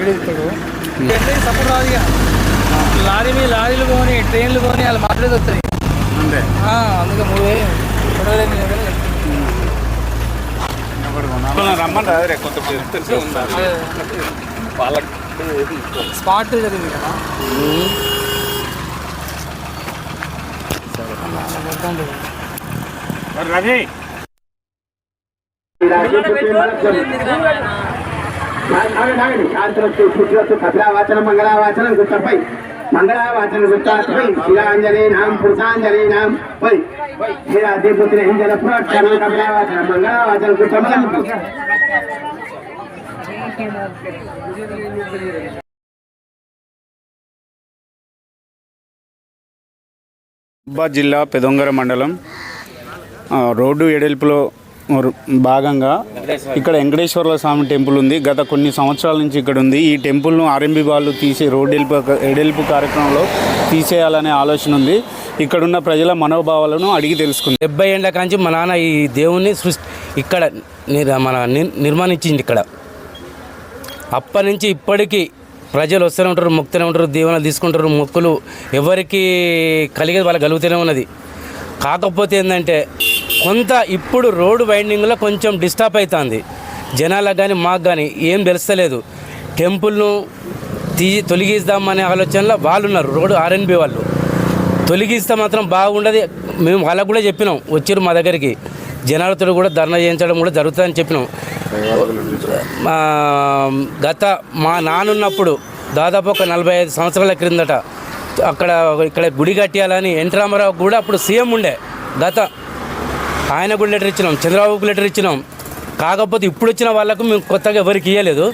Video ఇస్తాడు support రాదు. ఇక లారీలు పోని ట్రైన్లు పోని వాళ్ళు మాట్లాడేది వస్తాయి అంతే. అందుకే 3,000 రమ్మంటారు స్పాట్ జరిగింది కదా. రవి భద్రావాచనం మంగళావాచనం గుట్టపై మంగళావాచనం గుట్టపై శిలాంజలీనాం పురుషాంజలీనాం పై శ్రీరాధిపుత్రి హింజల పురాక్షరం కపిలావాచనం మంగళావాచనం గుట్టపై జిల్లా పెదొంగర మండలం రోడ్డు ఎడల్పులో భాగంగా ఇక్కడ వెంకటేశ్వర స్వామి టెంపుల్ ఉంది. గత కొన్ని సంవత్సరాల నుంచి ఇక్కడ ఉంది. ఈ టెంపుల్ను ఆర్ఎంబి వాళ్ళు తీసి రోడ్డు ఎడల్పు కార్యక్రమంలో తీసేయాలనే ఆలోచన ఉంది. ఇక్కడున్న ప్రజల మనోభావాలను అడిగి తెలుసుకుంది. 70 ఏళ్ళ కాంచి మా నాన్న ఈ దేవుణ్ణి ఇక్కడ నిర్మాణించింది. ఇక్కడ అప్పటి నుంచి ఇప్పటికీ ప్రజలు వస్తూనే ఉంటారు, మొక్కుతూనే ఉంటారు, దీవెనలు తీసుకుంటారు. మొక్కులు ఎవరికి కలిగేది వాళ్ళకి కలుగుతూనే ఉన్నది. కాకపోతే ఏంటంటే కొంత ఇప్పుడు రోడ్డు వైండింగ్లో కొంచెం డిస్టర్బ్ అవుతుంది. జనాలకు కానీ మాకు కానీ ఏం తెలుస్తలేదు. టెంపుల్ను తొలగిద్దామనే ఆలోచనలో వాళ్ళు ఉన్నారు. రోడ్డు ఆర్ఎన్బి వాళ్ళు తొలగిస్తే మాత్రం బాగుండదు. మేము వాళ్ళకు కూడా చెప్పినాం, వచ్చారు మా దగ్గరికి. జనాలతో కూడా ధర్నా చేయించడం కూడా జరుగుతుందని చెప్పినాం. మా నాన్నున్నప్పుడు దాదాపు ఒక 45 సంవత్సరాల క్రిందట ఇక్కడ గుడి కట్టియాలని ఎన్టీ రామారావు కూడా అప్పుడు సీఎం ఉండే. ఆయనకు లెటర్ ఇచ్చినాం, చంద్రబాబుకు లెటర్ ఇచ్చినాం. కాకపోతే ఇప్పుడు వచ్చిన వాళ్ళకు మేము కొత్తగా ఎవరికి ఇవ్వలేదు.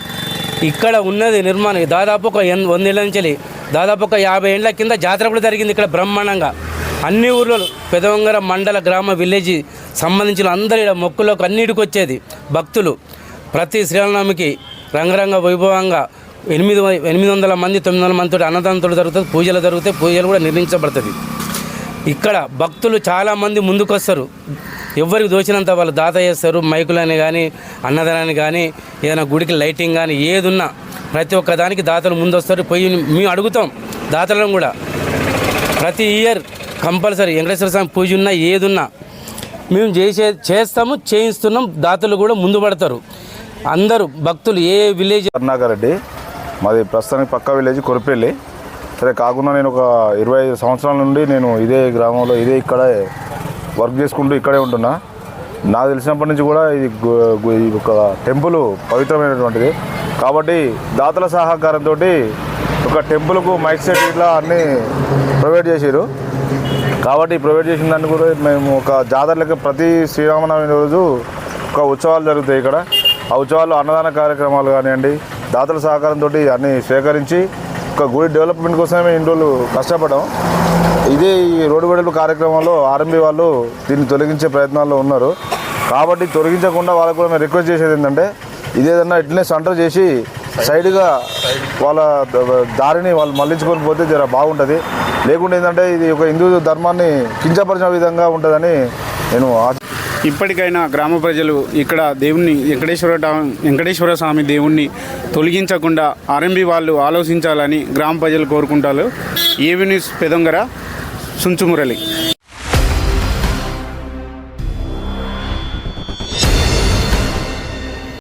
ఇక్కడ ఉన్నది నిర్మాణం దాదాపు ఒక 100 ఏళ్ళ నుంచి దాదాపు ఒక 50 ఏళ్ళ కింద జాతర కూడా జరిగింది ఇక్కడ బ్రహ్మాండంగా. అన్ని ఊర్లో పెదవంగర మండల గ్రామ విలేజ్ సంబంధించిన అందరూ ఇక్కడ మొక్కులకు అన్నిటికి వచ్చేది భక్తులు. ప్రతి శ్రీరామనవమికి రంగరంగ వైభవంగా 800 మంది 900 మందితో అన్నదానంతో జరుగుతుంది. పూజలు జరుగుతాయి. పూజలు కూడా నిర్మించబడుతుంది. ఇక్కడ భక్తులు చాలామంది ముందుకు వస్తారు. ఎవరికి దోచినంత వాళ్ళు దాత చేస్తారు. మైకులని కానీ అన్నదానాన్ని కానీ ఏదైనా గుడికి లైటింగ్ కానీ ఏది ఉన్నా ప్రతి ఒక్క దానికి దాతలు ముందు వస్తారు. పోయి మేము అడుగుతాం దాతలను కూడా. ప్రతి ఇయర్ కంపల్సరీ వెంకటేశ్వర స్వామి పూజ ఉన్నా ఏదున్నా మేము చేస్తాము, చేయిస్తున్నాం. దాతలు కూడా ముందు పడతారు. అందరూ భక్తులు ఏ విలేజ్ కరుణాకరెడ్డి మాది ప్రస్తుతానికి పక్క విలేజ్ కొరిపెల్లి. సరే కాకుండా నేను ఒక 25 సంవత్సరాల నుండి నేను ఇదే గ్రామంలో ఇక్కడే వర్క్ చేసుకుంటూ ఇక్కడే ఉంటున్నా. నాకు తెలిసినప్పటి నుంచి కూడా ఇది ఒక టెంపుల్ పవిత్రమైనటువంటిది కాబట్టి దాతల సహకారంతో ఒక టెంపుల్కు మైక్ సెట్ ఇట్లా అన్నీ ప్రొవైడ్ చేశారు. కాబట్టి ప్రొవైడ్ చేసిన దాన్ని కూడా మేము ఒక జాతర లెక్క ప్రతి శ్రీరామనవమి రోజు ఒక ఉత్సవాలు జరుగుతాయి ఇక్కడ. ఆ ఉత్సవాల్లో అన్నదాన కార్యక్రమాలు కానివ్వండి, దాతల సహకారంతో అన్నీ సేకరించి ఒక గుడి డెవలప్మెంట్ కోసమే ఇన్ని రోజులు కష్టపడ్డాం. ఇదే ఈ రోడ్డు వెడల్పు కార్యక్రమంలో ఆర్ఎంబి వాళ్ళు దీన్ని తొలగించే ప్రయత్నాల్లో ఉన్నారు. కాబట్టి తొలగించకుండా వాళ్ళకు కూడా మేము రిక్వెస్ట్ చేసేది ఏంటంటే ఇదేదన్నా ఇట్లనే సెంటర్ చేసి సైడ్గా వాళ్ళ దారిని వాళ్ళు మళ్లించుకొని పోతే జర బాగుంటుంది. లేకుంటే ఏంటంటే ఇది ఒక హిందూ ధర్మాన్ని కించపరిచిన విధంగా ఉంటుందని నేను ఇప్పటికైనా గ్రామ ప్రజలు ఇక్కడ దేవుణ్ణి వెంకటేశ్వర స్వామి దేవుణ్ణి తొలగించకుండా ఆర్ఎంబి వాళ్ళు ఆలోచించాలని గ్రామ ప్రజలు కోరుకుంటారు. ఏవి న్యూస్ పెదొంగర సుంచుమురళి.